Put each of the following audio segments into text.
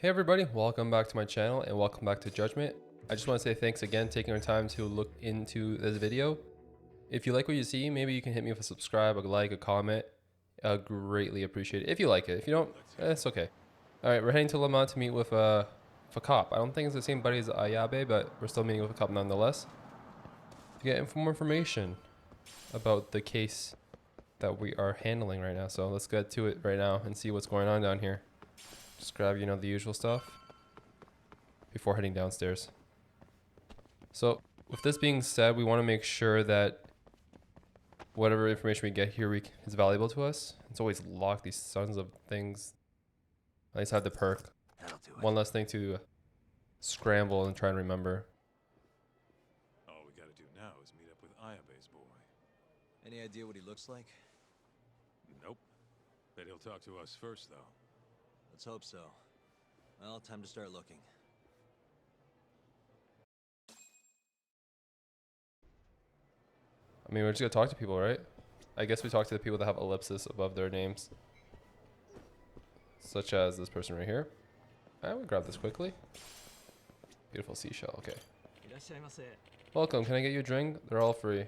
Hey everybody, welcome back to my channel and welcome back to Judgment. I just want to say thanks again taking your time to look into this video. If you like what you see, maybe you can hit me with a subscribe, a like, a comment. I greatly appreciate it. If you like it. If you don't, it's okay. Alright, we're heading to Le Mans to meet with a cop. I don't think it's the same buddy as Ayabe, but we're still meeting with a cop nonetheless. To get more information about the case that we are handling right now. So let's get to it right now and see what's going on down here. Just grab, the usual stuff before heading downstairs. So with this being said, we want to make sure that whatever information we get here is valuable to us. It's always locked, these sons of things. At least have the perk. One less thing to scramble and try and remember. All we gotta do now is meet up with Ayabe's boy. Any idea what he looks like? Nope. Bet he'll talk to us first, though. Let's hope so. Well, time to start looking. I mean, we're just gonna talk to people, right? I guess we talk to the people that have ellipsis above their names. Such as this person right here. I will grab this quickly. Beautiful seashell, okay. Welcome, can I get you a drink? They're all free.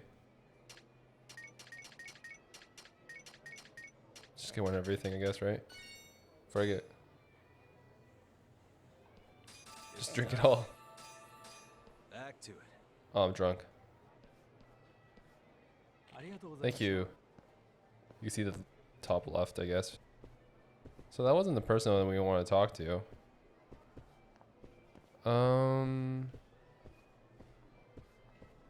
Just get one of everything, I guess, right? Before I get... Just drink it all. Back to it. Oh, I'm drunk. Thank you. You can see the top left, I guess. So that wasn't the person that we want to talk to.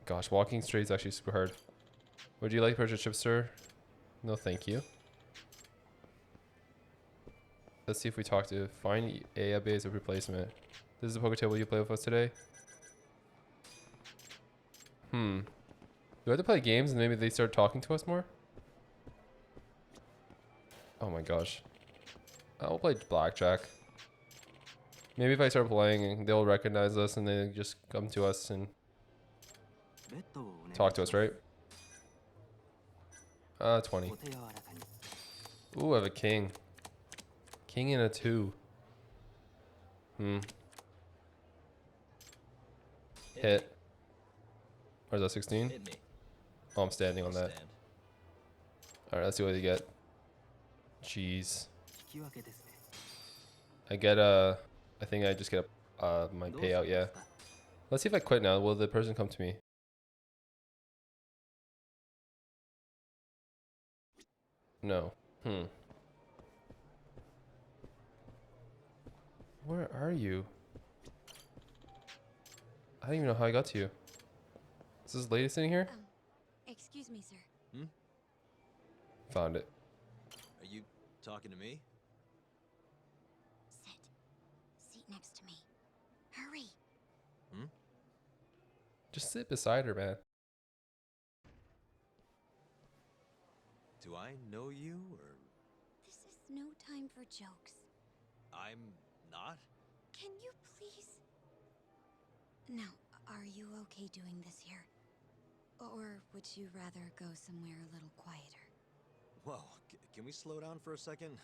Gosh, walking straight is actually super hard. Would you like purchase chips, sir? No, thank you. Let's see if we talk to find Ayabe as a replacement. This is the poker table you play with us today. Do I have to play games and maybe they start talking to us more? Oh my gosh. I'll play blackjack. Maybe if I start playing, they'll recognize us and they just come to us and talk to us, right? 20. Ooh, I have a king. King and a 2. Hit. Or is that 16? Hit me. Oh, I'm standing on that. Alright, let's see what you get. Jeez. I get I think I just get my payout, yeah. Let's see if I quit now. Will the person come to me? No. Where are you? I don't even know how I got to you. Is this lady sitting here? Excuse me, sir. Found it. Are you talking to me? Sit. Seat next to me. Hurry. Just sit beside her, man. Do I know you, or...? This is no time for jokes. I'm not? Can you please... Now, are you okay doing this here? Or would you rather go somewhere a little quieter? Whoa, can we slow down for a second?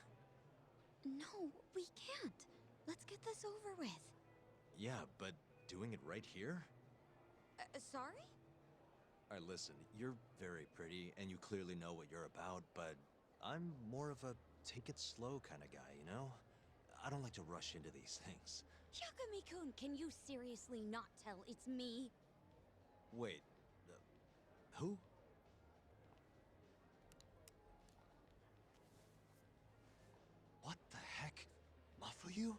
No, we can't. Let's get this over with. Yeah, but doing it right here? Sorry? Alright, listen, you're very pretty, and you clearly know what you're about, but I'm more of a take it slow kind of guy, you know? I don't like to rush into these things. Yagami-kun, can you seriously not tell it's me? Wait, who? What the heck? Mafuyu?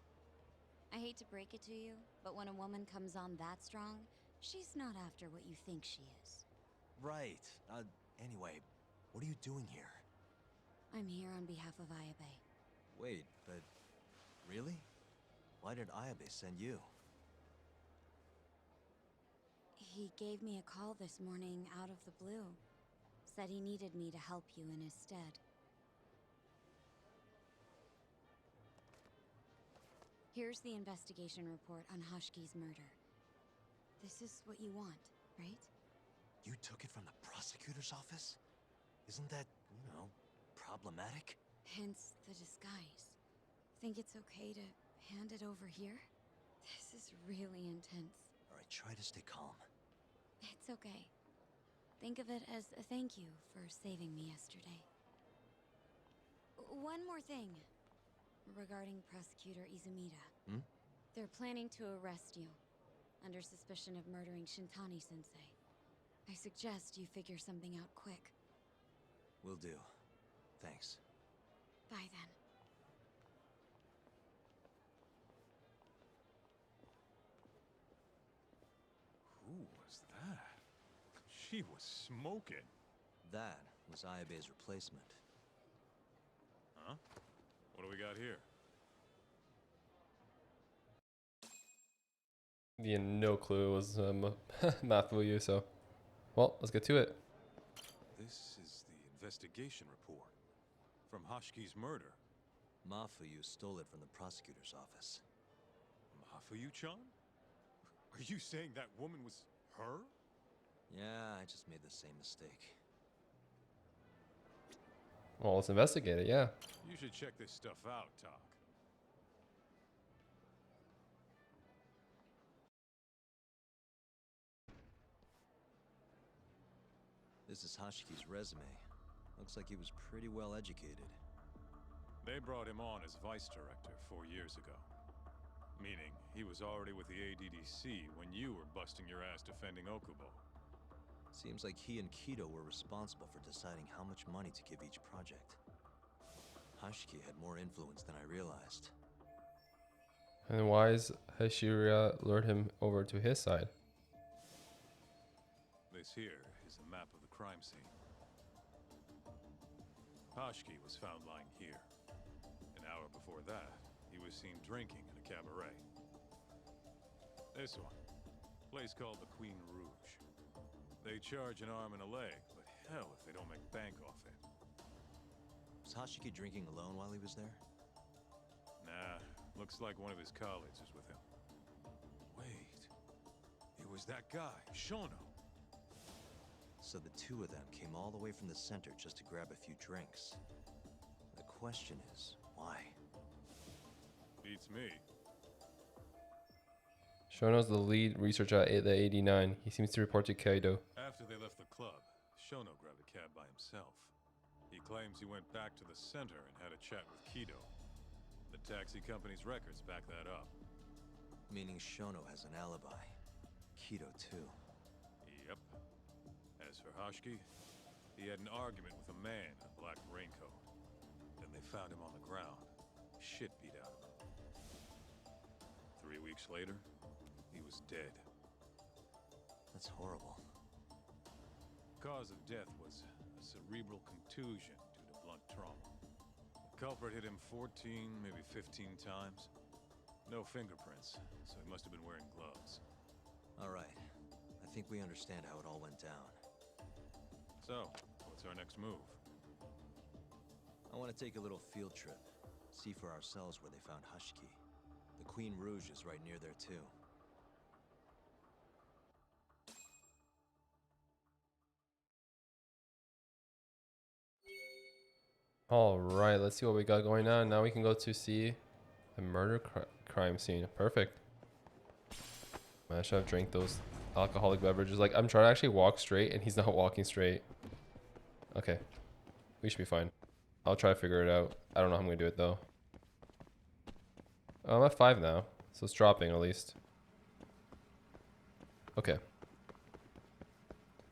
I hate to break it to you, but when a woman comes on that strong, she's not after what you think she is. Right. Anyway, what are you doing here? I'm here on behalf of Ayabe. Wait, but... really? Why did Ayabe send you? He gave me a call this morning out of the blue. Said he needed me to help you in his stead. Here's the investigation report on Hashki's murder. This is what you want, right? You took it from the prosecutor's office? Isn't that, problematic? Hence the disguise. Think it's okay to Handed over here? This is really intense. Alright, try to stay calm. It's okay. Think of it as a thank you for saving me yesterday. One more thing. Regarding Prosecutor Izumida. Hmm? They're planning to arrest you. Under suspicion of murdering Shintani-sensei. I suggest you figure something out quick. Will do. Thanks. Bye then. Who was that? She was smoking. That was Ayabe's replacement. Huh? What do we got here? Yeah, no clue it was Mafuyu, so. Well, let's get to it. This is the investigation report from Hashki's murder. Mafuyu stole it from the prosecutor's office. Mafuyu-chan? Are you saying that woman was her? Yeah, I just made the same mistake. Well, let's investigate it, yeah. You should check this stuff out, Tak. This is Hashiki's resume. Looks like he was pretty well educated. They brought him on as vice director 4 years ago. Meaning, he was already with the ADDC when you were busting your ass defending Okubo. Seems like he and Kido were responsible for deciding how much money to give each project. Hashiki had more influence than I realized. And why is Hashira lured him over to his side? This here is a map of the crime scene. Hashki was found lying here. An hour before that, he was seen drinking in a cabaret. This one, place called the Queen Rouge. They charge an arm and a leg, but hell if they don't make bank off it. Was Hashiki drinking alone while he was there? Nah, looks like one of his colleagues was with him. Wait, it was that guy, Shono. So the two of them came all the way from the center just to grab a few drinks. The question is, why? Beats me. Shono's the lead researcher at the 89. He seems to report to Kaido. After they left the club, Shono grabbed a cab by himself. He claims he went back to the center and had a chat with Kido. The taxi company's records back that up. Meaning Shono has an alibi. Kido too. Yep. As for Hashki, he had an argument with a man in a black raincoat. Then they found him on the ground, shit beat out of him. 3 weeks later, he was dead. That's horrible. Cause of death was a cerebral contusion due to blunt trauma. The culprit hit him 14, maybe 15 times. No fingerprints, so he must have been wearing gloves. All right. I think we understand how it all went down. So, what's our next move? I want to take a little field trip. See for ourselves where they found Hashiki. The Queen Rouge is right near there too. All right, let's see what we got going on. Now we can go to see the murder crime scene. Perfect. I should have drank those alcoholic beverages. Like, I'm trying to actually walk straight, and he's not walking straight. Okay. We should be fine. I'll try to figure it out. I don't know how I'm going to do it, though. I'm at 5 now, so it's dropping at least. Okay.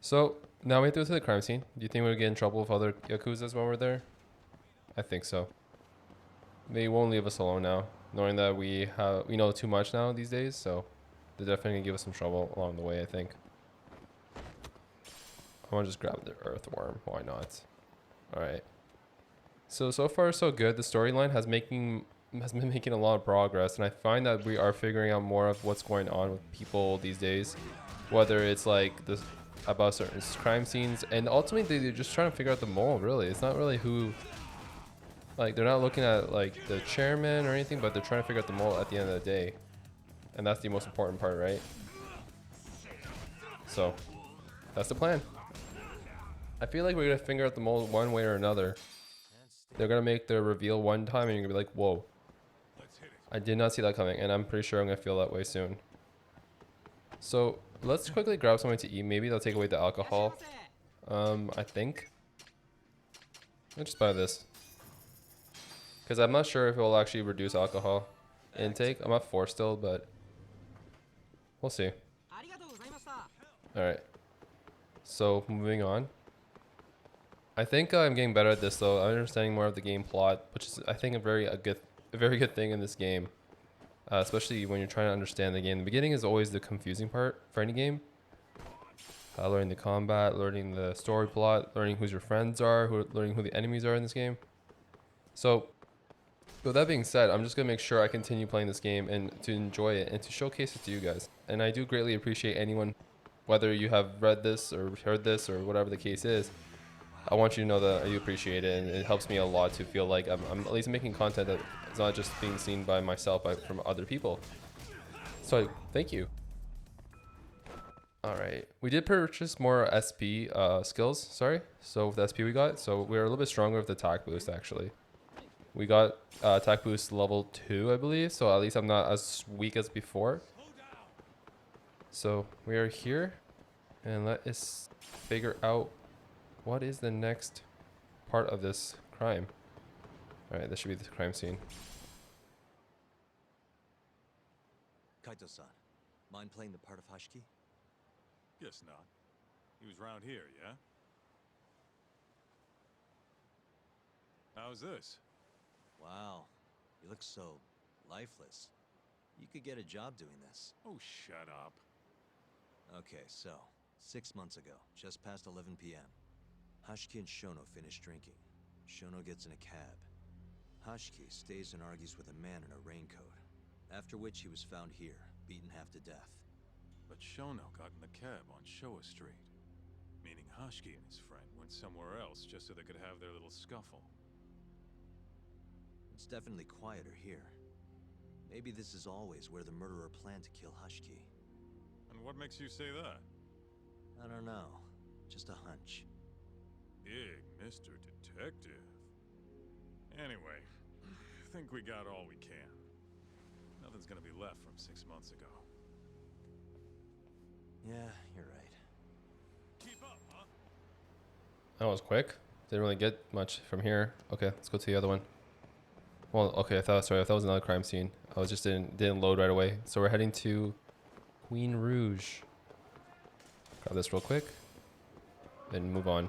So, now we have to go to the crime scene. Do you think we'll get in trouble with other Yakuzas when we're there? I think so. They won't leave us alone now, knowing that we know too much now these days, so they're definitely going to give us some trouble along the way, I think. I want to just grab the earthworm. Why not? Alright. So far so good. The storyline has been making a lot of progress, and I find that we are figuring out more of what's going on with people these days. Whether it's like this about certain crime scenes, and ultimately they're just trying to figure out the mole, really. It's not really who... Like, they're not looking at, like, the chairman or anything, but they're trying to figure out the mole at the end of the day. And that's the most important part, right? So, that's the plan. I feel like we're going to figure out the mole one way or another. They're going to make the reveal one time, and you're going to be like, whoa. I did not see that coming, and I'm pretty sure I'm gonna feel that way soon. So let's quickly grab something to eat. Maybe they'll take away the alcohol. I think. Let's just buy this. Because I'm not sure if it will actually reduce alcohol intake. I'm at 4 still, but we'll see. Alright. So, moving on. I think I'm getting better at this though. I'm understanding more of the game plot, which is I think a very good thing in this game. Especially when you're trying to understand the game. The beginning is always the confusing part for any game. Learning the combat, learning the story plot, learning who your friends are, learning who the enemies are in this game. So, with that being said, I'm just going to make sure I continue playing this game and to enjoy it and to showcase it to you guys. And I do greatly appreciate anyone, whether you have read this or heard this or whatever the case is. I want you to know that I do appreciate it, and it helps me a lot to feel like I'm at least making content that is not just being seen by myself, but from other people. So, thank you. Alright, we did purchase more SP skills, sorry. So with the SP we got, so we're a little bit stronger with the attack boost actually. We got attack boost level 2, I believe, so at least I'm not as weak as before. So we are here, and let us figure out what is the next part of this crime. Alright, this should be the crime scene. Kaito-san, mind playing the part of Hashiki? Guess not. He was round here, yeah? How's this? Wow, you look so lifeless. You could get a job doing this. Oh, shut up. Okay, so, 6 months ago, just past 11 p.m., Hashiki and Shono finish drinking. Shono gets in a cab. Hashiki stays and argues with a man in a raincoat, after which he was found here, beaten half to death. But Shono got in the cab on Showa Street, meaning Hashiki and his friend went somewhere else just so they could have their little scuffle. It's definitely quieter here. Maybe this is always where the murderer planned to kill Hashiki. And what makes you say that? I don't know. Just a hunch. Big Mr. Detective. Anyway, I think we got all we can. Nothing's gonna be left from 6 months ago. Yeah, you're right. Keep up, huh? That was quick. Didn't really get much from here. Okay, let's go to the other one. Well, okay, I thought was another crime scene. I was just didn't load right away. So we're heading to Queen Rouge. Grab this real quick and move on.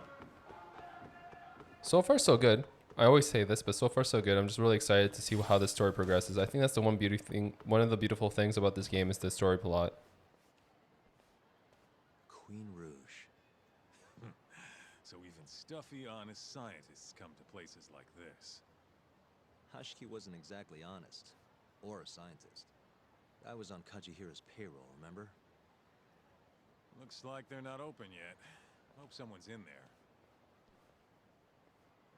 So far, so good. I always say this, but so far, so good. I'm just really excited to see how the story progresses. I think that's the one of the beautiful things about this game is the story plot. Queen Rouge. So even stuffy, honest scientists come to places like this. Hashiki wasn't exactly honest. Or a scientist. I was on Kajihira's payroll, remember? Looks like they're not open yet. Hope someone's in there.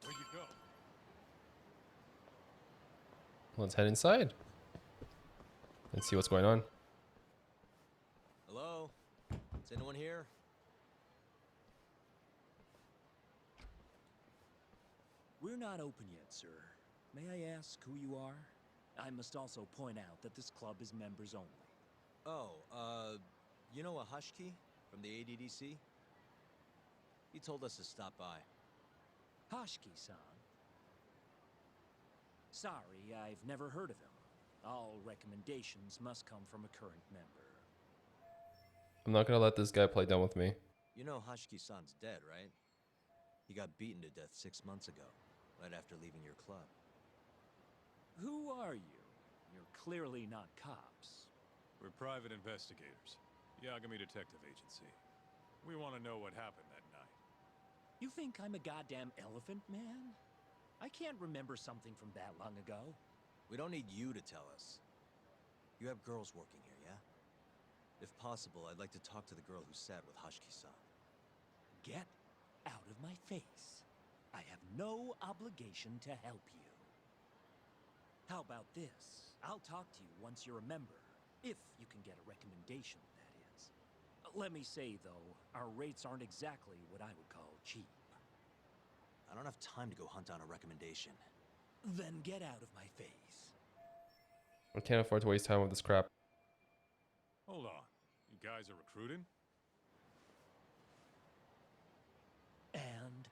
Where'd you go? Let's head inside and see what's going on. Hello? Is anyone here? We're not open yet, sir. May I ask who you are? I must also point out that this club is members only. Oh, you know a Hashiki from the ADDC? He told us to stop by. Hashiki-san? Sorry, I've never heard of him. All recommendations must come from a current member. I'm not gonna let this guy play dumb with me. You know Hashiki-san's dead, right? He got beaten to death 6 months ago, right after leaving your club. Who are you? You're clearly not cops. We're private investigators. Yagami Detective Agency. We want to know what happened that night. You think I'm a goddamn elephant man? I can't remember something from that long ago. We don't need you to tell us. You have girls working here, yeah? If possible, I'd like to talk to the girl who sat with Hashiki-san. Get out of my face. I have no obligation to help you. How about this? I'll talk to you once you're a member. If you can get a recommendation, that is. Let me say, though, our rates aren't exactly what I would call cheap. I don't have time to go hunt down a recommendation. Then get out of my face. I can't afford to waste time with this crap. Hold on. You guys are recruiting? And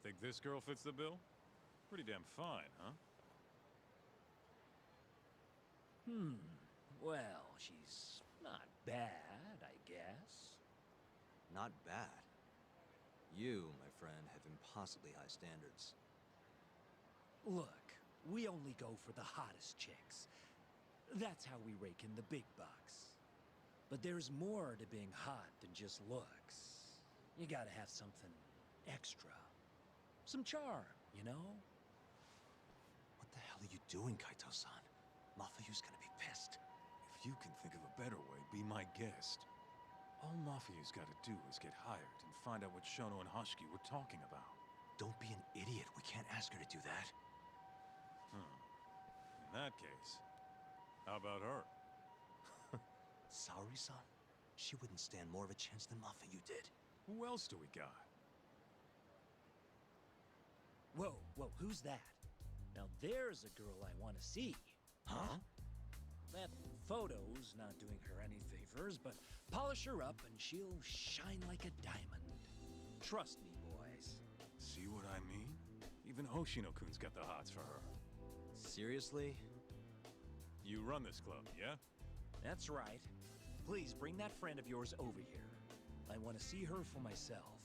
Think this girl fits the bill? Pretty damn fine, huh? well, she's not bad, I guess. Not bad. You, my friend, have impossibly high standards. Look, we only go for the hottest chicks. That's how we rake in the big bucks. But there's more to being hot than just looks. You gotta have something extra. Some charm, you know? What the hell are you doing, Kaito-san? Mafuyu's gonna be pissed. If you can think of a better way, be my guest. All Mafuyu's gotta do is get hired and find out what Shono and Hashiki were talking about. Don't be an idiot. We can't ask her to do that. In that case, how about her? Saori-san? She wouldn't stand more of a chance than Mafuyu did. Who else do we got? Whoa, who's that? Now there's a girl I want to see. Huh? That photo's not doing her any favors, but polish her up and she'll shine like a diamond. Trust me, boys. See what I mean? Even Hoshino-kun's got the hots for her. Seriously? You run this club, yeah? That's right. Please bring that friend of yours over here. I want to see her for myself.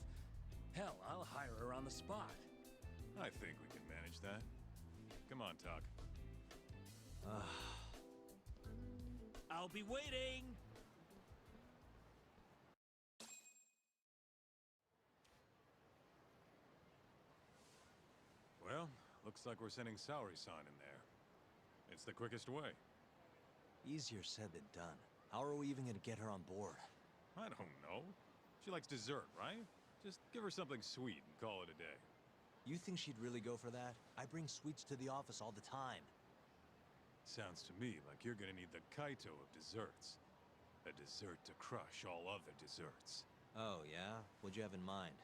Hell, I'll hire her on the spot. I think we can manage that. Come on, Tak. I'll be waiting! Well, looks like we're sending Saori-San in there. It's the quickest way. Easier said than done. How are we even gonna get her on board? I don't know. She likes dessert, right? Just give her something sweet and call it a day. You think she'd really go for that? I bring sweets to the office all the time. Sounds to me like you're gonna need the Kaito of desserts. A dessert to crush all other desserts. Oh, yeah? What'd you have in mind?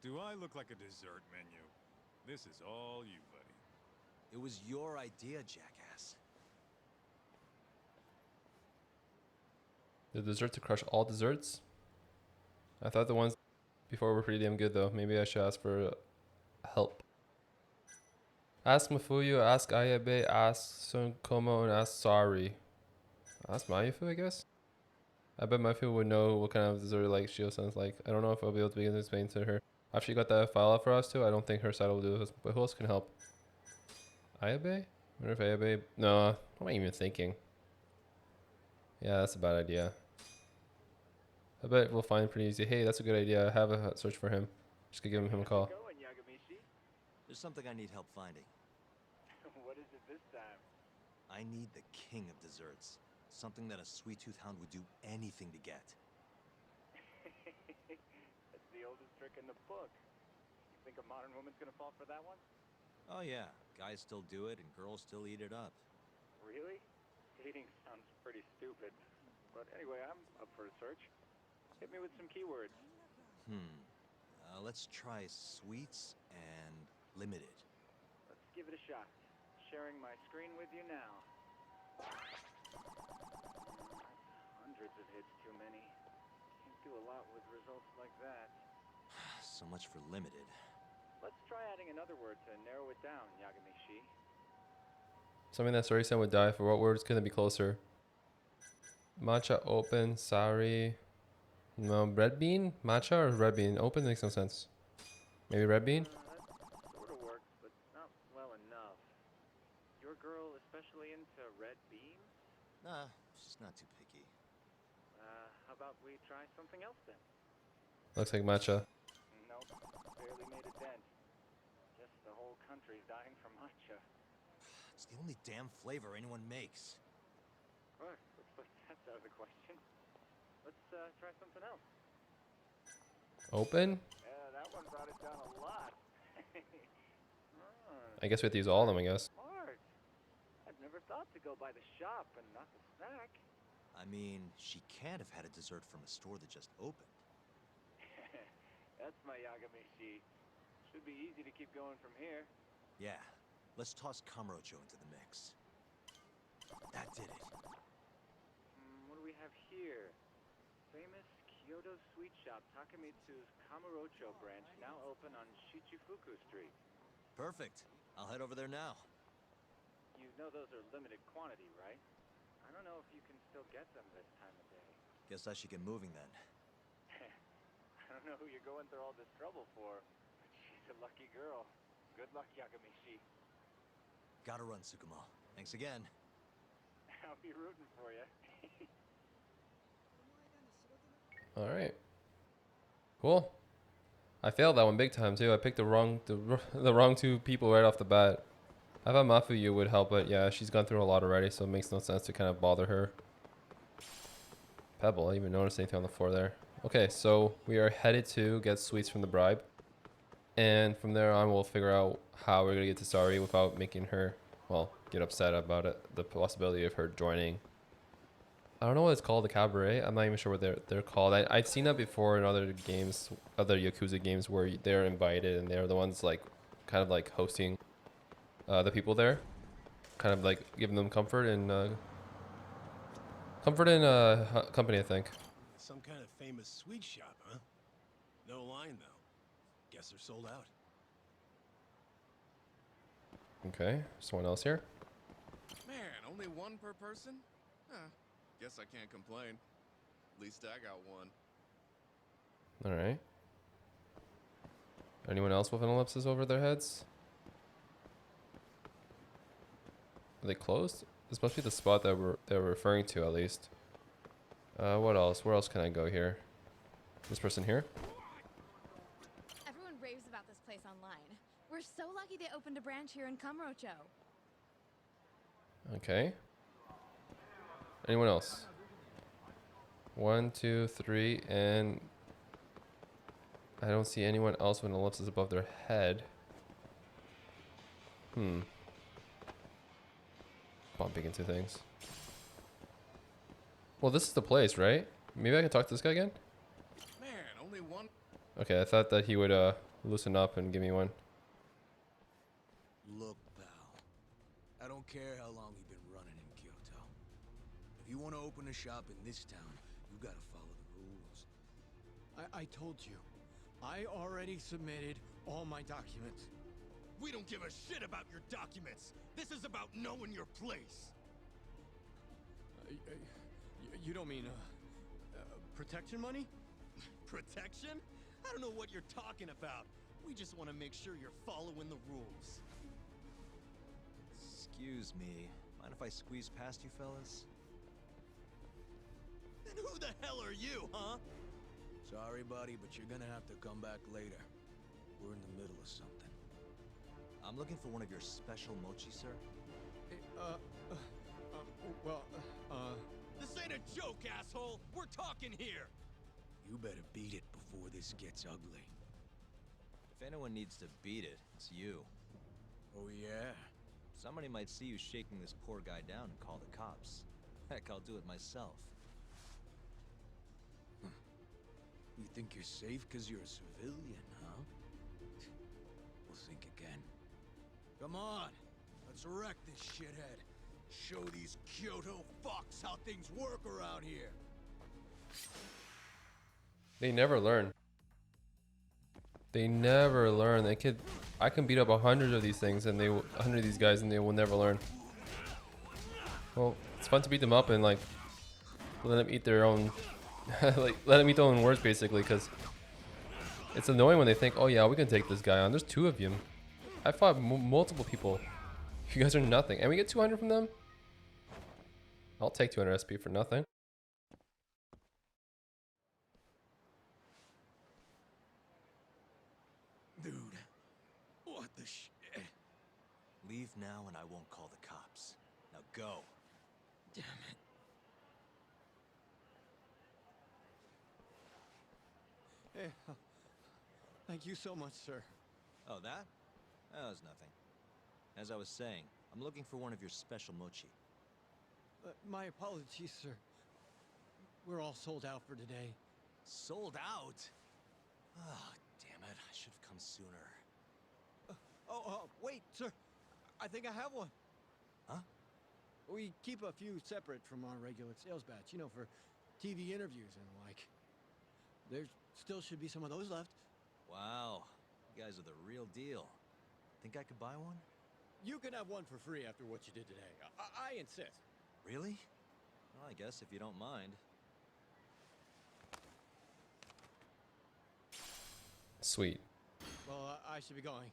Do I look like a dessert menu? This is all you, buddy. It was your idea, jackass. The dessert to crush all desserts? I thought the ones before were pretty damn good though. Maybe I should ask for help. Ask Mafuyu, ask Ayabe, ask Sunkomo, and ask Sari. Ask Mayufu, I guess? I bet Mayufu would know what kind of dessert like Shio-san's like. I don't know if I'll be able to begin to explain to her. After you got that file out for us too, I don't think her side will do this. But who else can help? Ayabe? I wonder if Ayabe... No, what am I even thinking? Yeah, that's a bad idea. I bet we'll find pretty easy. Hey, that's a good idea. Have a search for him. Just gonna give him a call. There's something I need help finding. What is it this time? I need the king of desserts. Something that a sweet-tooth hound would do anything to get. That's the oldest trick in the book. You think a modern woman's gonna fall for that one? Oh yeah, guys still do it and girls still eat it up. Really? Dating sounds pretty stupid. But anyway, I'm up for a search. Hit me with some keywords. Let's try sweets and limited. Let's give it a shot. Sharing my screen with you now. Hundreds of hits too many. Can't do a lot with results like that. So much for limited. Let's try adding another word to narrow it down, Yagami-shi. Something that Saori-san would die for. What word's gonna be closer? Matcha open, Sari. No, red bean? Matcha or red bean? Open makes no sense. Maybe red bean? That sort of works, but not well enough. Your girl especially into red beans? Nah, she's not too picky. How about we try something else then? Looks like matcha. Nope, barely made a dent. Guess the whole country's dying for matcha. It's the only damn flavor anyone makes. Looks like that's out of the question. Let's try something else. Open? Yeah, that one brought it down a lot. I guess we have to use all of them, I guess. Smart. I've never thought to go by the shop and not the snack. I mean, she can't have had a dessert from a store that just opened. That's my Yagami-shi. Should be easy to keep going from here. Yeah, let's toss Kamurocho into the mix. That did it. What do we have here? Famous Kyoto sweet shop Takamitsu's Kamurocho branch now open on Shichifuku Street. Perfect. I'll head over there now. You know those are limited quantity, right? I don't know if you can still get them this time of day. Guess I should get moving then. I don't know who you're going through all this trouble for, but she's a lucky girl. Good luck, Yagami-shi. Gotta run, Tsukumo. Thanks again. I'll be rooting for you. All right. Cool. I failed that one big time too. I picked the wrong two people right off the bat. I thought Mafuyu would help, but yeah, she's gone through a lot already, so it makes no sense to kind of bother her. Pebble, I didn't even notice anything on the floor there. Okay, so we are headed to get sweets from the bribe. And from there on, we'll figure out how we're going to get to Saori without making her, well, get upset about it. The possibility of her joining. I don't know what it's called, the cabaret. I'm not even sure what they're called. I've seen that before in other games, other Yakuza games, where they're invited and they're the ones like, kind of like hosting the people there. Kind of like giving them comfort and company, I think. Some kind of famous sweet shop, huh? No line, though. Guess they're sold out. Okay, someone else here? Man, only one per person? Huh. Guess I can't complain. At least I got one. Alright. Anyone else with an ellipsis over their heads? Are they closed? This must be the spot that they were referring to, at least. What else? Where else can I go here? This person here? Everyone raves about this place online. We're so lucky they opened a branch here in Kamurocho. Okay. Anyone else? 1, 2, 3, and I don't see anyone else with an ellipsis above their head. Bumping into things. Well, this is the place, right? Maybe I can talk to this guy again? Man, only one. Okay, I thought that he would loosen up and give me one. Look, pal. I don't care how long you've been running in Kyoto. If you want to open a shop in this town, you gotta follow the rules. I told you. I already submitted all my documents. We don't give a shit about your documents. This is about knowing your place. You don't mean, protection money? Protection? I don't know what you're talking about. We just want to make sure you're following the rules. Excuse me. Mind if I squeeze past you fellas? Then who the hell are you, huh? Sorry, buddy, but you're gonna have to come back later. We're in the middle of something. I'm looking for one of your special mochi, sir. This ain't a joke, asshole. We're talking here. You better beat it before this gets ugly. If anyone needs to beat it, it's you. Oh, yeah? Somebody might see you shaking this poor guy down and call the cops. Heck, I'll do it myself. You think you're safe because you're a civilian, huh? We'll think again. Come on, let's wreck this shithead. Show these Kyoto fucks how things work around here. They never learn. They never learn. I can beat up 100 of these things and 100 of these guys and they will never learn. Well, it's fun to beat them up and like let them eat their own, like let them eat their own words basically, because it's annoying when they think, oh yeah, we can take this guy on. There's 2 of you. I fought multiple people. You guys are nothing, and we get 200 from them. I'll take 200 SP for nothing. Dude, what the shit? Leave now and I won't call the cops. Now go. Damn it. Hey, thank you so much, sir. Oh, that? That was nothing. As I was saying, I'm looking for one of your special mochi. My apologies, sir. We're all sold out for today. Sold out? Ah, damn it. I should have come sooner. Wait, sir. I think I have one. Huh? We keep a few separate from our regular sales batch, you know, for TV interviews and the like. There still should be some of those left. Wow, you guys are the real deal. Think I could buy one? You can have one for free after what you did today. I insist. Really? Well, I guess if you don't mind. Sweet. Well, I should be going.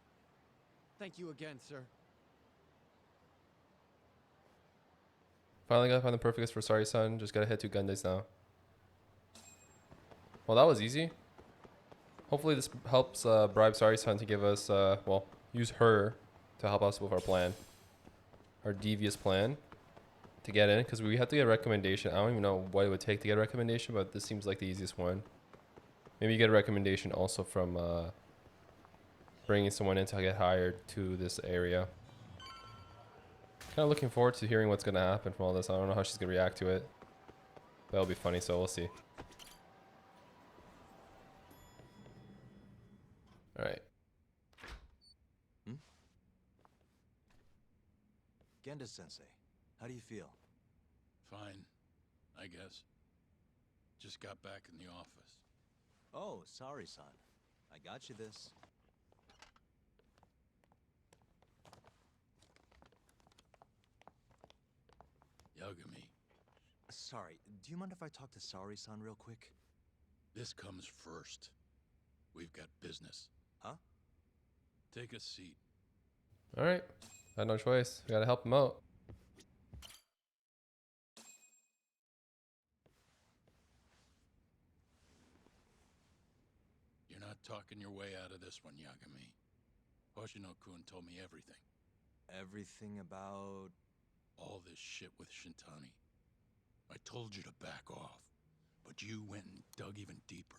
Thank you again, sir. Finally gotta find the perfect for Saori-San. Just gotta head to Gundays now. Well, that was easy. Hopefully this helps bribe Saori-San to give us, well, use her to help us with our plan. Our devious plan to get in. Because we have to get a recommendation. I don't even know what it would take to get a recommendation, but this seems like the easiest one. Maybe you get a recommendation also from bringing someone in to get hired to this area. Kind of looking forward to hearing what's going to happen from all this. I don't know how she's going to react to it. That'll be funny, so we'll see. Alright. Genda-sensei, how do you feel? Fine, I guess. Just got back in the office. Oh, Saori-san. I got you this. Yagami, Sorry, do you mind if I talk to Saori-san real quick? this comes first. We've got business. Huh? Take a seat. Alright. I had no choice. We gotta help him out. You're not talking your way out of this one, Yagami. Hoshino-kun told me everything. Everything about... All this shit with Shintani. I told you to back off, but you went and dug even deeper.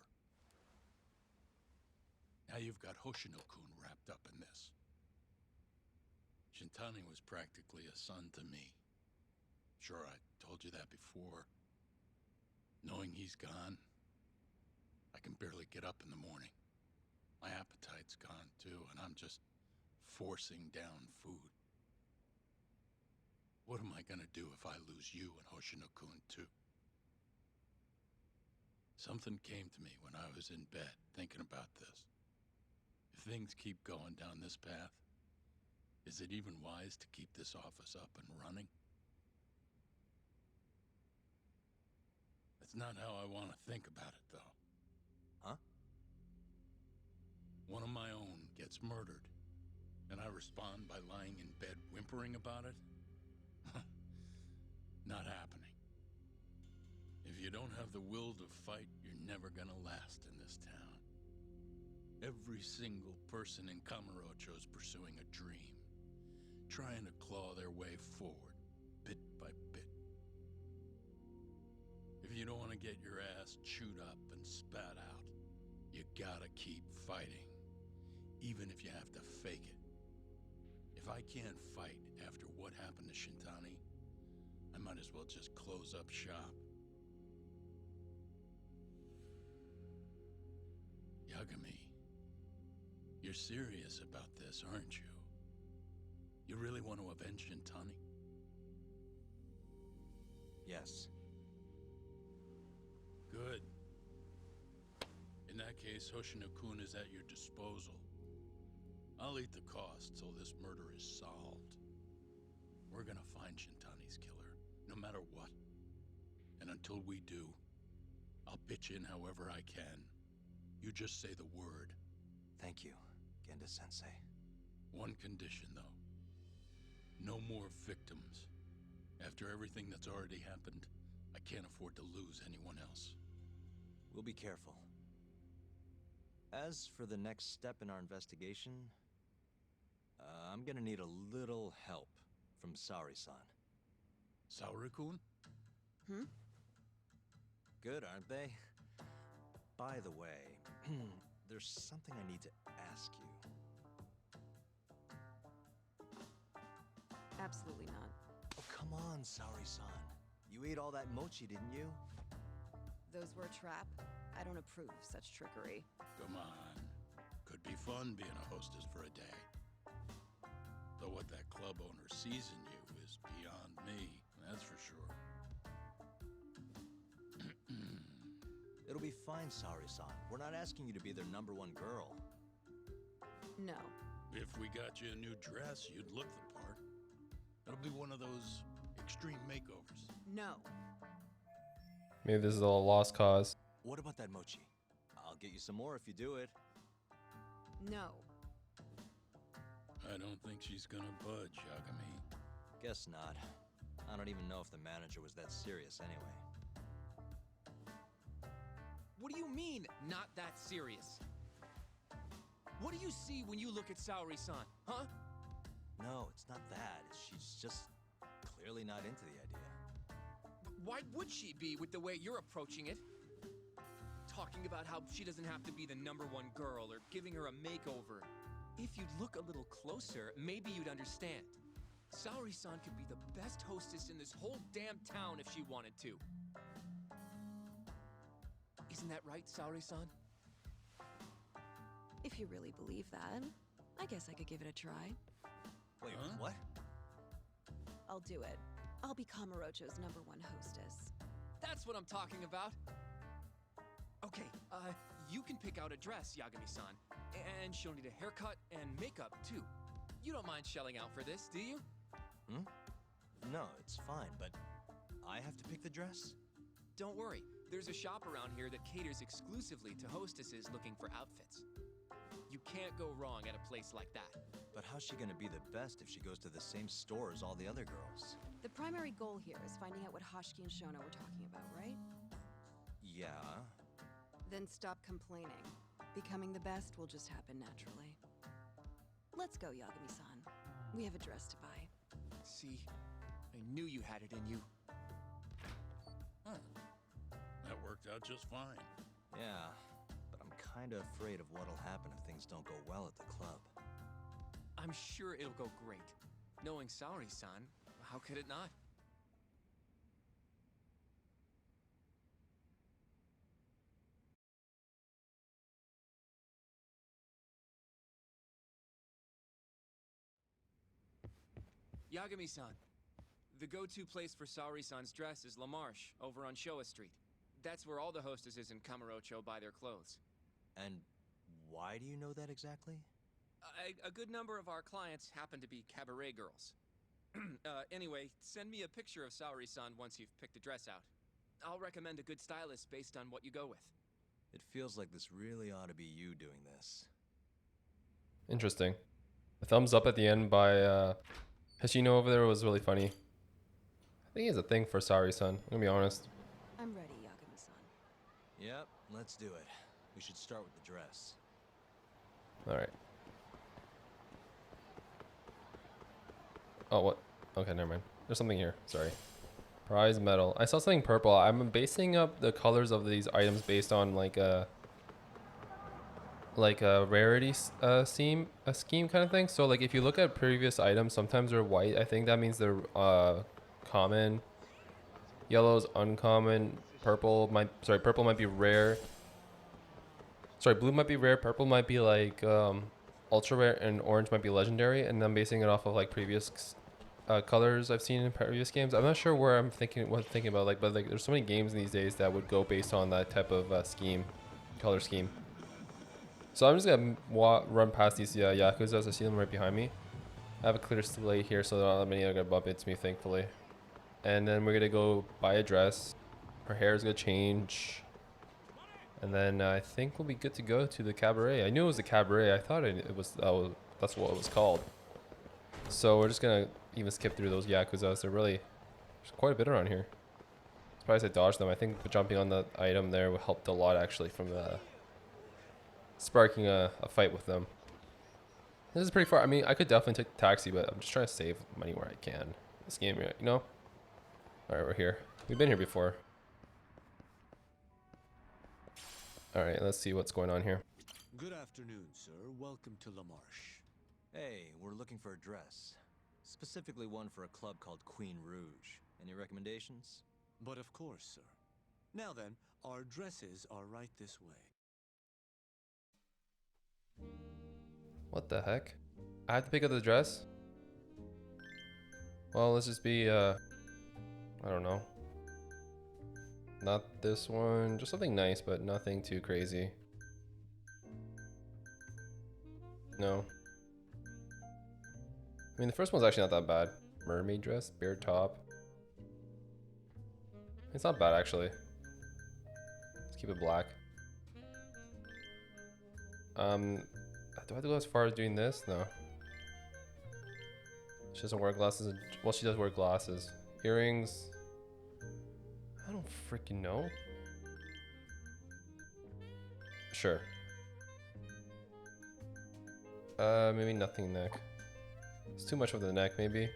Now you've got Hoshino-kun wrapped up in this. Shintani was practically a son to me. Sure, I told you that before. Knowing he's gone, I can barely get up in the morning. My appetite's gone too, and I'm just forcing down food. What am I gonna do if I lose you and Hoshino-kun too? Something came to me when I was in bed thinking about this. If things keep going down this path, is it even wise to keep this office up and running? That's not how I want to think about it, though. Huh? One of my own gets murdered, and I respond by lying in bed whimpering about it? Not happening. If you don't have the will to fight, you're never gonna last in this town. Every single person in Kamurocho is pursuing a dream, trying to claw their way forward, bit by bit. If you don't want to get your ass chewed up and spat out, you gotta keep fighting, even if you have to fake it. If I can't fight after what happened to Shintani, I might as well just close up shop. Yagami, you're serious about this, aren't you? You really want to avenge Shintani? Yes. Good. In that case, Hoshino-kun is at your disposal. I'll eat the cost till this murder is solved. We're gonna find Shintani's killer, no matter what. And until we do, I'll pitch in however I can. You just say the word. Thank you, Genda-sensei. One condition, though. No more victims. After everything that's already happened, I can't afford to lose anyone else. We'll be careful. As for the next step in our investigation, I'm gonna need a little help from Saori-san. Saori-kun? Good, aren't they? By the way, there's something I need to ask you. Absolutely not. Oh, come on, Saori-san. You ate all that mochi, didn't you? Those were a trap. I don't approve of such trickery. Come on. Could be fun being a hostess for a day. Though what that club owner sees in you is beyond me. that's for sure. It'll be fine, Saori-San. We're not asking you to be their #1 girl. No. If we got you a new dress, you'd look the part. It'll be one of those extreme makeovers. No. Maybe this is all a lost cause. What about that mochi? I'll get you some more if you do it. No. I don't think she's gonna budge, Yagami. Guess not. I don't even know if the manager was that serious anyway. What do you mean, not that serious? What do you see when you look at Saori-san, huh? No, it's not that. She's just clearly not into the idea. Why would she be with the way you're approaching it? Talking about how she doesn't have to be the #1 girl or giving her a makeover. If you'd look a little closer, maybe you'd understand. Saori-san could be the best hostess in this whole damn town if she wanted to. Isn't that right, Saori-san? If you really believe that, I guess I could give it a try. Wait, what? I'll do it. I'll be Kamurocho's #1 hostess. That's what I'm talking about. Okay, you can pick out a dress, Yagami-san. And she'll need a haircut and makeup, too. You don't mind shelling out for this, do you? No, it's fine, but I have to pick the dress? Don't worry. There's a shop around here that caters exclusively to hostesses looking for outfits. You can't go wrong at a place like that. But how's she gonna be the best if she goes to the same store as all the other girls? The primary goal here is finding out what Hashiki and Shono were talking about, right? Yeah. Then stop complaining. Becoming the best will just happen naturally. Let's go, Yagami-san. We have a dress to buy. See, I knew you had it in you. Huh. That worked out just fine. Yeah, but I'm kinda afraid of what'll happen if things don't go well at the club. I'm sure it'll go great. Knowing Saori-san, how could it not? Yagami-san, the go-to place for Saori-san's dress is La Marche, over on Showa Street. That's where all the hostesses in Kamurocho buy their clothes. And why do you know that exactly? A good number of our clients happen to be cabaret girls. Anyway, send me a picture of Saori-san once you've picked a dress out. I'll recommend a good stylist based on what you go with. It feels like this really ought to be you doing this. Interesting. The thumbs up at the end by Hashino over there was really funny. I think he has a thing for Saori-san, I'm gonna be honest. I'm ready, Yagami-san. Yep, let's do it. We should start with the dress. Alright. Oh, what? Okay, never mind. There's something here. Sorry. Prize medal. I saw something purple. I'm basing up the colors of these items based on like a rarity scheme kind of thing. So like if you look at previous items, sometimes they're white. I think that means they're common. Yellow is uncommon. Purple might be rare. Sorry, blue might be rare. Purple might be like ultra rare, and orange might be legendary. And I'm basing it off of like previous colors I've seen in previous games. I'm not sure where I'm thinking about, like, but like there's so many games these days that would go based on that type of color scheme. So I'm just gonna run past these Yakuza. I see them right behind me. I have a clear slate here, so not many are gonna bump into me, thankfully. And then we're gonna go buy a dress. Her hair is gonna change, and then I think we'll be good to go to the cabaret. I knew it was the cabaret. I thought that's what it was called. So we're just gonna even skip through those Yakuzas. There's quite a bit around here. Surprised I dodged them. I think jumping on the item there helped a lot actually from sparking a fight with them. This is pretty far. I mean, I could definitely take the taxi, but I'm just trying to save money where I can. This game, you know? Alright, we're here. We've been here before. Alright, let's see what's going on here. Good afternoon, sir. Welcome to La Marche. Hey, we're looking for a dress. Specifically one for a club called Queen Rouge. Any recommendations? But of course, sir. Now then, our dresses are right this way. What the heck? I have to pick up the dress? Well, let's just be I don't know. Not this one. Just something nice, but nothing too crazy. No. I mean, the first one's actually not that bad. Mermaid dress, bare top. It's not bad, actually. Let's keep it black. Do I have to go as far as doing this? No. She doesn't wear glasses. Well, she does wear glasses. Earrings. I don't freaking know. Sure. Maybe nothing neck. It's too much of the neck, maybe.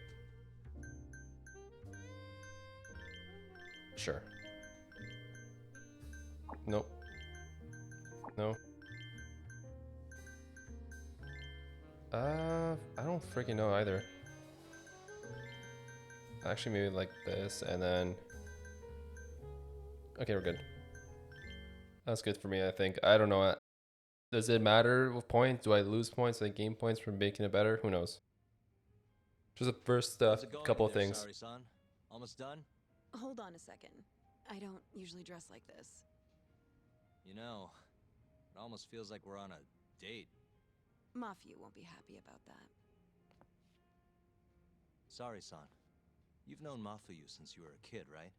Sure. Nope. No. I don't freaking know either. Actually, maybe like this, and then... Okay, we're good. That's good for me, I think. I don't know. Does it matter with points? Do I lose points? Do I gain points from making it better? Who knows? Just the first couple of things. Saori-San? Almost done? Hold on a second. I don't usually dress like this. You know, it almost feels like we're on a date. Mafia won't be happy about that. Saori-San, you've known Mafuyu since you were a kid, right?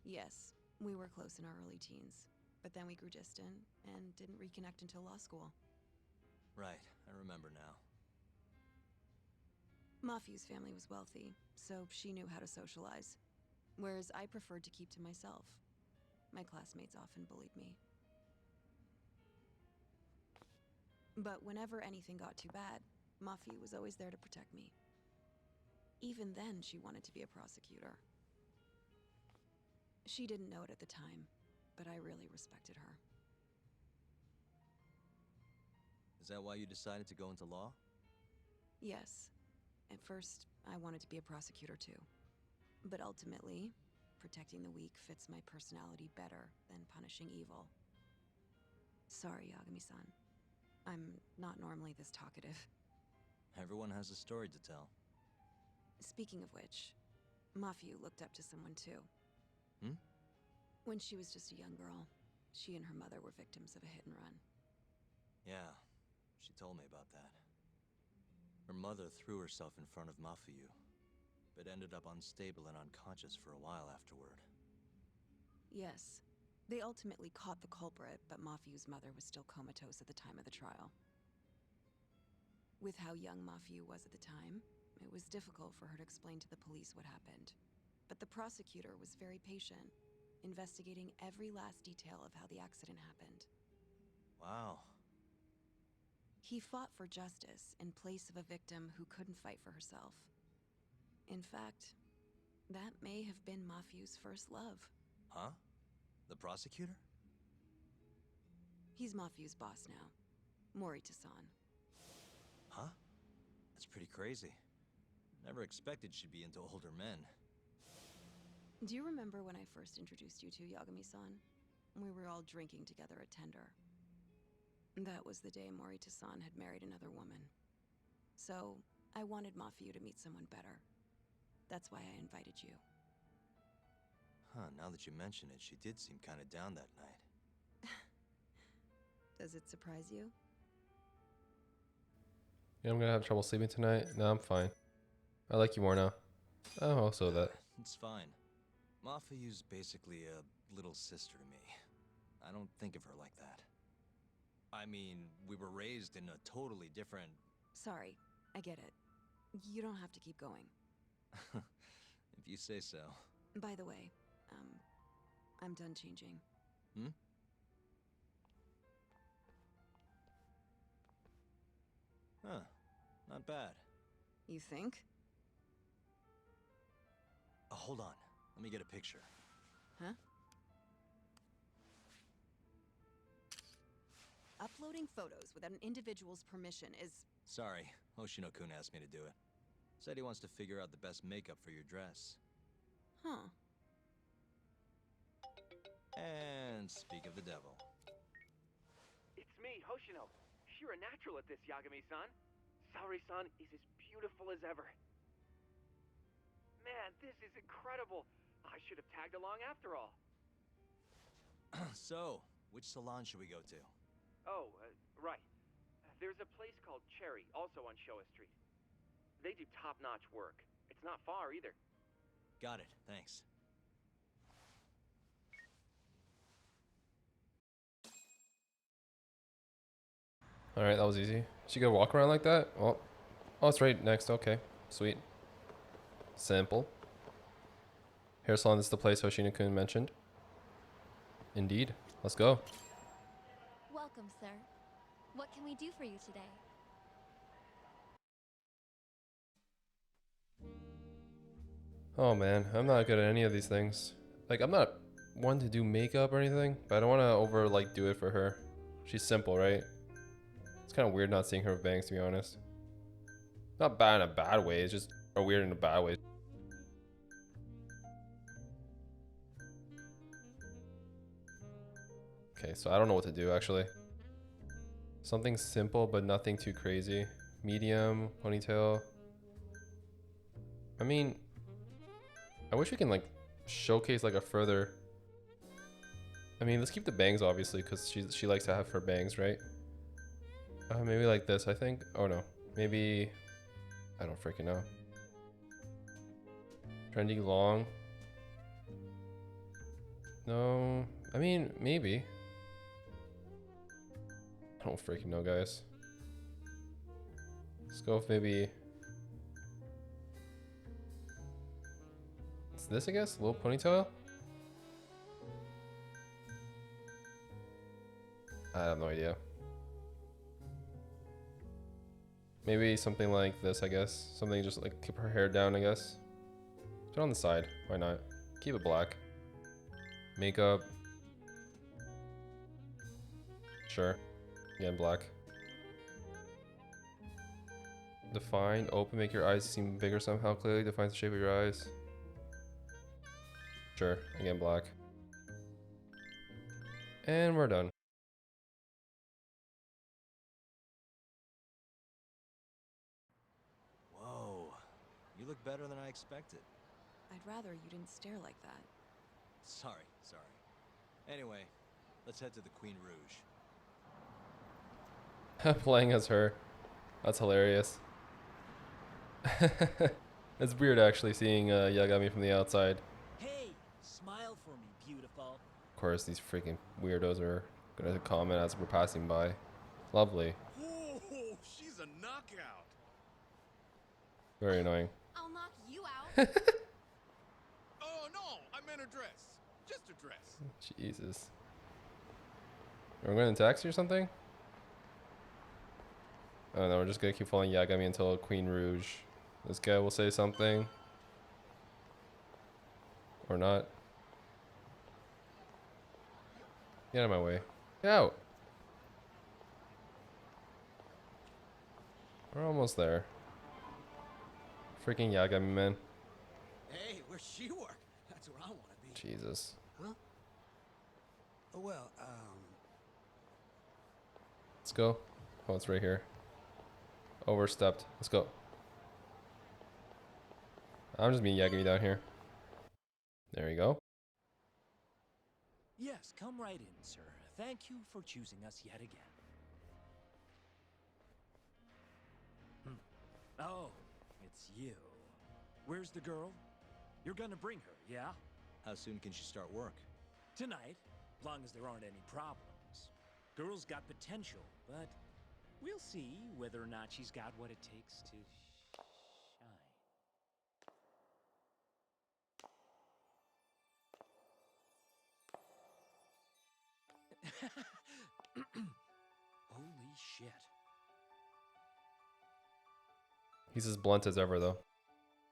Yes, we were close in our early teens, but then we grew distant and didn't reconnect until law school. Right, I remember now. Mafuyu's family was wealthy, so she knew how to socialize, whereas I preferred to keep to myself. My classmates often bullied me. But whenever anything got too bad, Mafuyu was always there to protect me. Even then, she wanted to be a prosecutor. She didn't know it at the time, but I really respected her. Is that why you decided to go into law? Yes. At first, I wanted to be a prosecutor too. But ultimately, protecting the weak fits my personality better than punishing evil. Sorry, Yagami-san. I'm not normally this talkative. Everyone has a story to tell. Speaking of which, Mafuyu looked up to someone too. Hmm? When she was just a young girl, she and her mother were victims of a hit and run. Yeah, she told me about that. Her mother threw herself in front of Mafuyu, but ended up unstable and unconscious for a while afterward. Yes. They ultimately caught the culprit, but Mafuyu's mother was still comatose at the time of the trial. With how young Mafuyu was at the time, it was difficult for her to explain to the police what happened. But the prosecutor was very patient, investigating every last detail of how the accident happened. Wow. He fought for justice in place of a victim who couldn't fight for herself. In fact, that may have been Mafuyu's first love. Huh? The prosecutor? He's Mafuyu's boss now, Morita-san. Huh? That's pretty crazy. Never expected she'd be into older men. Do you remember when I first introduced you to Yagami-san? We were all drinking together at Tender. That was the day Morita-san had married another woman. So, I wanted Mafuyu to meet someone better. That's why I invited you. Huh, now that you mention it, she did seem kind of down that night. Does it surprise you? Yeah, I'm gonna have trouble sleeping tonight. No, I'm fine. I like you more now. Oh, also that. It's fine. Mafuyu's basically a little sister to me. I don't think of her like that. I mean, we were raised in a totally different... Sorry, I get it. You don't have to keep going. If you say so. By the way, I'm done changing. Hmm? Huh. Not bad. You think? Hold on. Let me get a picture. Huh? Uploading photos without an individual's permission is... Sorry, Hoshino-kun asked me to do it. Said he wants to figure out the best makeup for your dress. Huh. And speak of the devil. It's me, Hoshino. You're a natural at this, Yagami-san. Saori-san is as beautiful as ever. Man, this is incredible. I should have tagged along after all. So, which salon should we go to? Oh, right. There's a place called Cherry, also on Showa Street. They do top-notch work. It's not far either. Got it, thanks. Alright, that was easy. She could walk around like that? Oh, it's right next. Okay, sweet. Simple. Hair salon, this is the place Hoshino-kun mentioned. Indeed. Let's go. Welcome, sir. What can we do for you today? Oh man, I'm not good at any of these things. Like, I'm not one to do makeup or anything, but I don't want to over, like, do it for her. She's simple, right? It's kind of weird not seeing her with bangs, to be honest. Not bad in a bad way, it's just weird in a bad way. Okay, so I don't know what to do, actually. Something simple, but nothing too crazy. Medium, ponytail. I mean, I wish we can, like, showcase, like, a further... I mean, let's keep the bangs, obviously, because she likes to have her bangs, right? Maybe like this, I think. Oh, no. Maybe... I don't freaking know. Trendy long. No. I mean, maybe. I don't freaking know, guys. Let's go with maybe... It's this, I guess? A little ponytail? I have no idea. Maybe something like this, I guess. Something just like keep her hair down, I guess. Put it on the side. Why not? Keep it black. Makeup. Sure. Again, black. Define, open, make your eyes seem bigger somehow. Clearly defines the shape of your eyes. Sure. Again, black. And we're done. Whoa. You look better than I expected. I'd rather you didn't stare like that. Sorry. Anyway, let's head to the Queen Rouge. Playing as her. That's hilarious. It's weird actually seeing Yagami from the outside. Hey, smile for me, beautiful. Of course, these freaking weirdos are gonna comment as we're passing by. Lovely. Whoa, she's a knockout. Very annoying. I'll knock you out. Oh no, I meant a dress. Just a dress. Jesus. Are we going to taxi or something? I don't know, we're just gonna keep following Yagami until Queen Rouge. This guy will say something. Or not. Get out of my way. Get out! We're almost there. Freaking Yagami, man. Hey, where's she work? That's where I want to be. Jesus. Huh? Oh, well, Let's go. Oh, it's right here. Overstepped. Let's go. I'm just being Yagami down here. There you go. Yes, come right in, sir. Thank you for choosing us yet again. Oh, it's you. Where's the girl? You're gonna bring her, yeah? How soon can she start work? Tonight, long as there aren't any problems. Girl's got potential, but we'll see whether or not she's got what it takes to shine. Holy shit. He's as blunt as ever, though.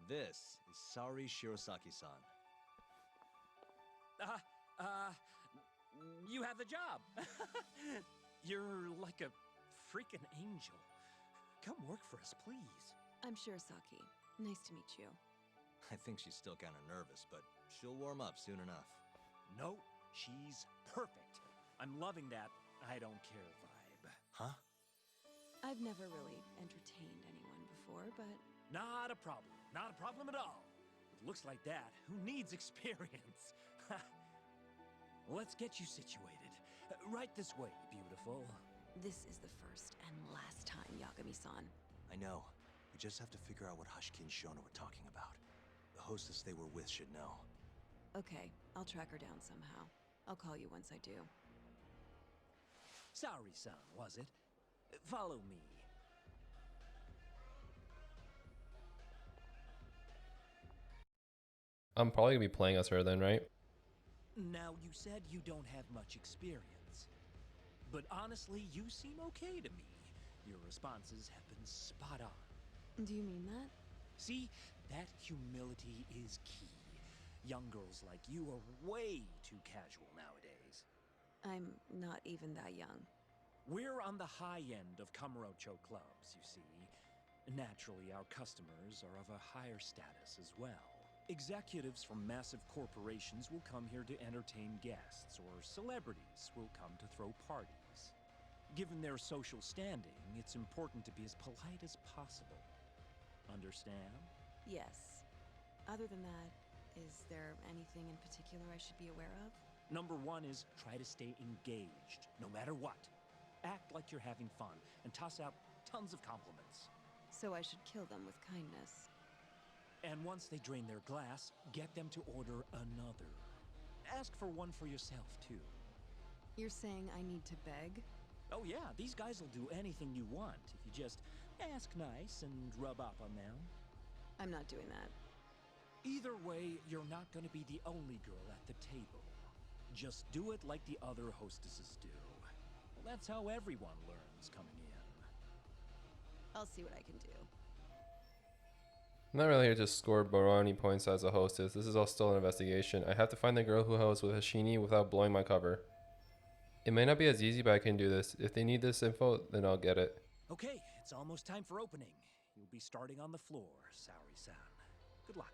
This is Saori-San. You have the job. You're like a freaking angel. Come work for us, please. I'm sure, Saki. Nice to meet you. I think she's still kind of nervous, but she'll warm up soon enough. No, she's perfect. I'm loving that I don't care vibe. Huh? I've never really entertained anyone before, but... Not a problem. Not a problem at all. It looks like that. Who needs experience? Let's get you situated. Right this way, beautiful. This is the first and last time, Yagami-san. I know. We just have to figure out what Hashiki and Shono were talking about. The hostess they were with should know. Okay, I'll track her down somehow. I'll call you once I do. Saori-San, was it? Follow me. I'm probably gonna be playing as her then, right? Now, you said you don't have much experience. But honestly, you seem okay to me. Your responses have been spot on. Do you mean that? See, that humility is key. Young girls like you are way too casual nowadays. I'm not even that young. We're on the high end of Kamurocho clubs, you see. Naturally, our customers are of a higher status as well. Executives from massive corporations will come here to entertain guests, or celebrities will come to throw parties. Given their social standing, it's important to be as polite as possible. Understand? Yes. Other than that, is there anything in particular I should be aware of? Number one is try to stay engaged, no matter what. Act like you're having fun, and toss out tons of compliments. So I should kill them with kindness. And once they drain their glass, get them to order another. Ask for one for yourself, too. You're saying I need to beg? Oh yeah, these guys will do anything you want if you just ask nice and rub up on them. I'm not doing that. Either way, you're not going to be the only girl at the table. Just do it like the other hostesses do. Well, that's how everyone learns coming in. I'll see what I can do. I'm not really here to score brownie points as a hostess. This is all still an investigation. I have to find the girl who hosts with Hashini without blowing my cover. It may not be as easy, but I can do this. If they need this info, then I'll get it. Okay, it's almost time for opening. You'll be starting on the floor, Saori-San. Good luck.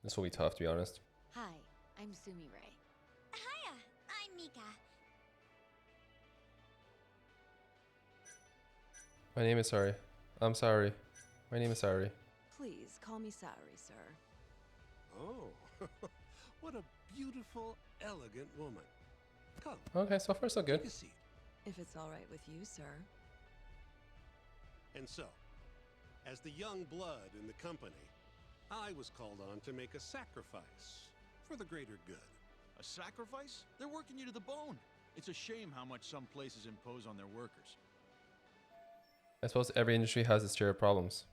This will be tough, to be honest. Hi, I'm Sumi-Ray. Hiya, I'm Mika. My name is Saori. I'm sorry. My name is Saori. Please, call me Saori, sir. Oh, what a beautiful, elegant woman. Come. Okay, so far so good. Take a seat. If it's all right with you, sir. And so, as the young blood in the company, I was called on to make a sacrifice for the greater good. A sacrifice? They're working you to the bone. It's a shame how much some places impose on their workers. I suppose every industry has its share of problems.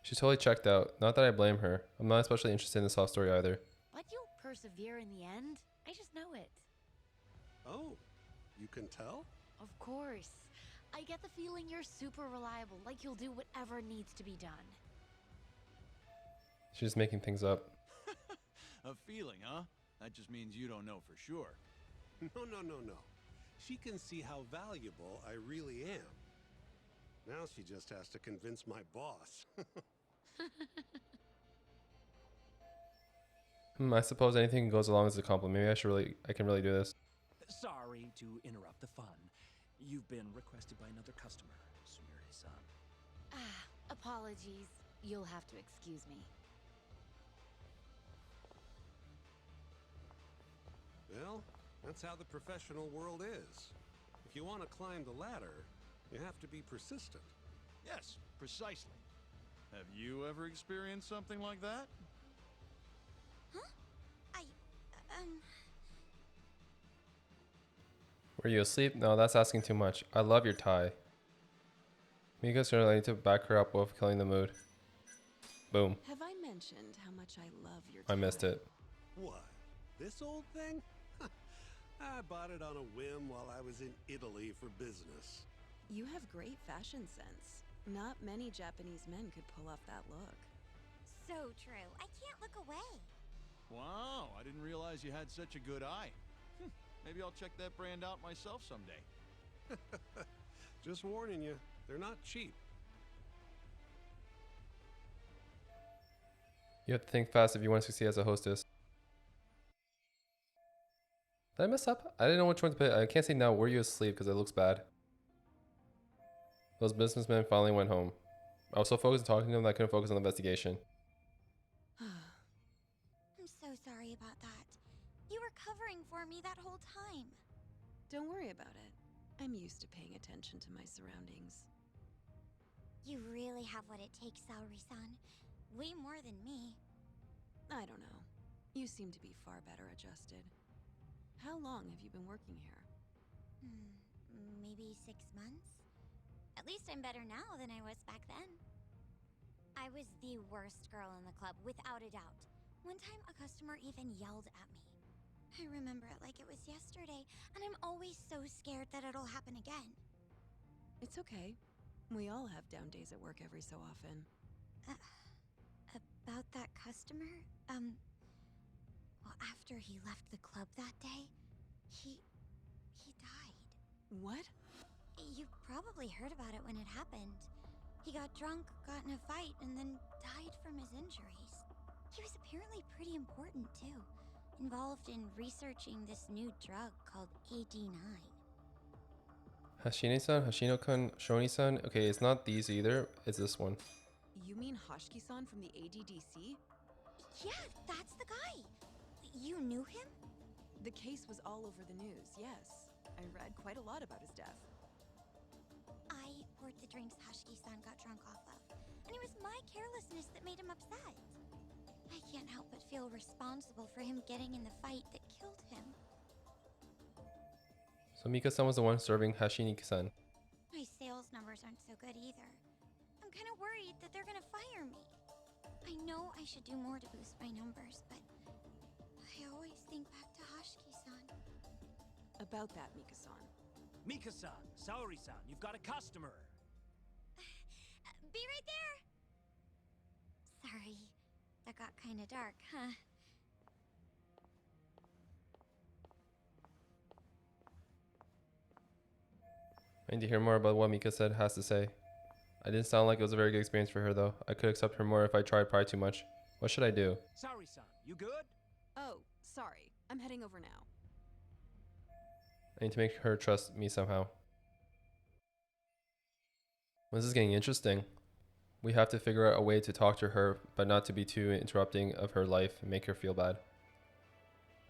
She's totally checked out. Not that I blame her. I'm not especially interested in the soft story either. But you'll persevere in the end. I just know it. Oh, you can tell? Of course. I get the feeling you're super reliable, like you'll do whatever needs to be done. She's just making things up. A feeling, huh? That just means you don't know for sure. No. She can see how valuable I really am. Now she just has to convince my boss. I suppose anything goes along as a compliment. Maybe I can really do this. Sorry to interrupt the fun. You've been requested by another customer, Sumire-san. Apologies. You'll have to excuse me. Well, that's how the professional world is. If you want to climb the ladder, you have to be persistent. Yes, precisely. Have you ever experienced something like that? Huh? Were you asleep? No, that's asking too much. I love your tie. Mika's gonna need to back her up with killing the mood. Boom. Have I mentioned how much I love your I missed it. What? This old thing? I bought it on a whim while I was in Italy for business. You have great fashion sense. Not many Japanese men could pull off that look. So true. I can't look away. Wow, I didn't realize you had such a good eye. Maybe I'll check that brand out myself someday. Just warning you, they're not cheap. You have to think fast if you want to succeed as a hostess. Did I mess up? I didn't know which one to put. I can't say now. Were you asleep? Because it looks bad. Those businessmen finally went home. I was so focused on talking to them that I couldn't focus on the investigation. I'm so sorry about that. You were covering for me that whole time. Don't worry about it. I'm used to paying attention to my surroundings. You really have what it takes, Saori-San. Way more than me. I don't know. You seem to be far better adjusted. How long have you been working here? Maybe 6 months? At least I'm better now than I was back then. I was the worst girl in the club, without a doubt. One time, a customer even yelled at me. I remember it like it was yesterday, and I'm always so scared that it'll happen again. It's okay. We all have down days at work every so often. About that customer? Well, after he left the club that day, he died. What? You probably heard about it when it happened. He got drunk, got in a fight, and then died from his injuries. He was apparently pretty important, too. Involved in researching this new drug called AD9. Hashine-san, Hashino-kun, Shoni-san. Okay, it's not these either. It's this one. You mean Hashiki-san from the ADDC? Yeah, that's the guy. You knew him? The case was all over the news, yes. I read quite a lot about his death. I poured the drinks Hashiki-san got drunk off of, and it was my carelessness that made him upset. I can't help but feel responsible for him getting in the fight that killed him. So Mika-san was the one serving Hashini-san. My sales numbers aren't so good either. I'm kind of worried that they're gonna fire me. I know I should do more to boost my numbers, but I always think back to Hashiki-san. About that, Mika-san. Mika-san, Saori-san, you've got a customer. Be right there! Sorry, that got kind of dark, huh? I need to hear more about what Mika has to say. I didn't sound like it was a very good experience for her though. I could accept her more if I tried probably too much. What should I do? Saori-san, you good? Oh, sorry. I'm heading over now. I need to make her trust me somehow. This is getting interesting. We have to figure out a way to talk to her, but not to be too interrupting of her life and make her feel bad.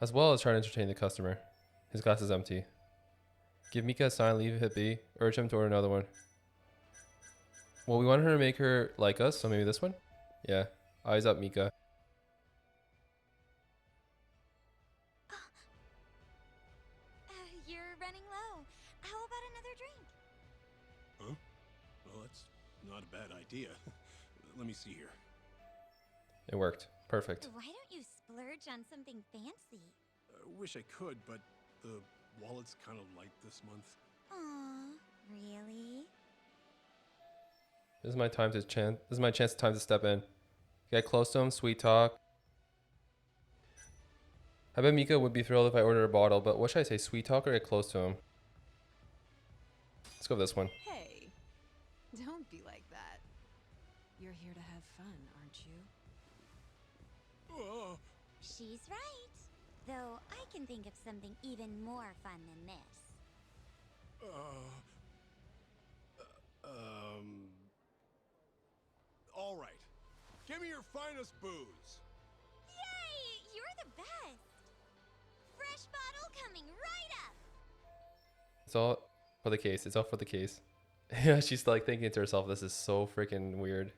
As well as trying to entertain the customer. His glass is empty. Give Mika a sign, leave it be, urge him to order another one. Well, we want her to make her like us, so maybe this one? Yeah, eyes up, Mika. You're running low. How about another drink? Huh? Well, that's not a bad idea. Let me see here. It worked. Perfect. Why don't you splurge on something fancy? I wish I could, but the wallet's kind of light this month. Aw, really? This is my time to time to step in. Get close to him, sweet talk. I bet Mika would be thrilled if I ordered a bottle, but what should I say, sweet talk or get close to him? Let's go with this one. Hey, don't be like that. You're here to have fun, aren't you? She's right. Though I can think of something even more fun than this. All right. Give me your finest booze. Yay! You're the best! Fresh bottle coming right up! It's all for the case. It's all for the case. Yeah, she's like thinking to herself, this is so freaking weird.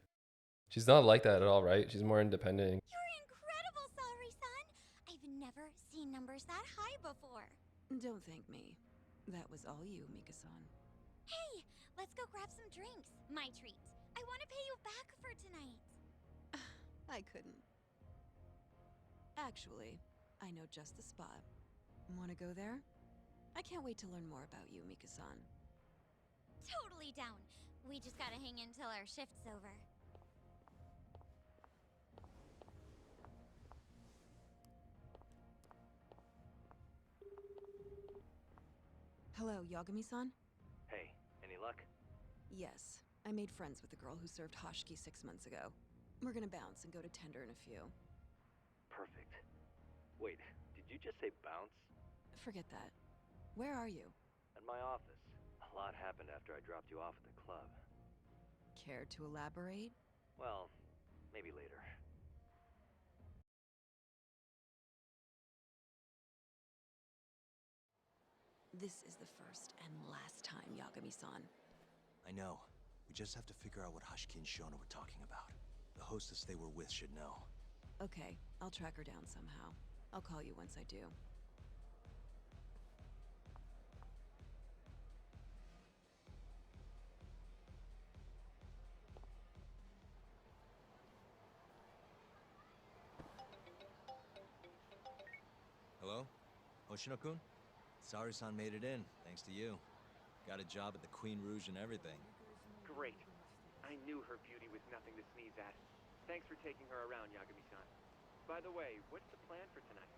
She's not like that at all, right? She's more independent. You're incredible, Saori-san! I've never seen numbers that high before. Don't thank me. That was all you, Mika-san. Hey, let's go grab some drinks. My treat. I want to pay you back for tonight. I couldn't. Actually, I know just the spot. Want to go there? I can't wait to learn more about you, Mika-san. Totally down. We just gotta hang in till our shift's over. Hello, Yagami-san? Hey, any luck? Yes. I made friends with the girl who served Hashiki 6 months ago. We're gonna bounce and go to Tender in a few. Perfect. Wait, did you just say bounce? Forget that. Where are you? At my office. A lot happened after I dropped you off at the club. Care to elaborate? Well, maybe later. This is the first and last time, Yagami-san. I know. We just have to figure out what Hashiki and Shono were talking about. The hostess they were with should know. Okay, I'll track her down somehow. I'll call you once I do. Hello? Hoshino-kun? Saori-San made it in, thanks to you. Got a job at the Queen Rouge and everything. Great. I knew her beauty was nothing to sneeze at. Thanks for taking her around, Yagami-san. By the way, what's the plan for tonight?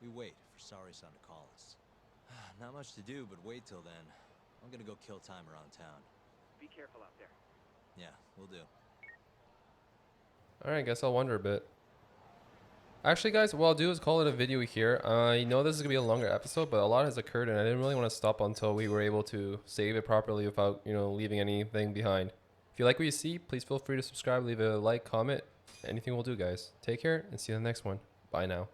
We wait for Saori-San to call us. Not much to do, but wait till then. I'm gonna go kill time around town. Be careful out there. Yeah, we'll do. Alright, guess I'll wander a bit. Actually, guys, what I'll do is call it a video here. I know this is going to be a longer episode, but a lot has occurred, and I didn't really want to stop until we were able to save it properly without, leaving anything behind. If you like what you see, please feel free to subscribe, leave a like, comment, anything will do, guys. Take care, and see you in the next one. Bye now.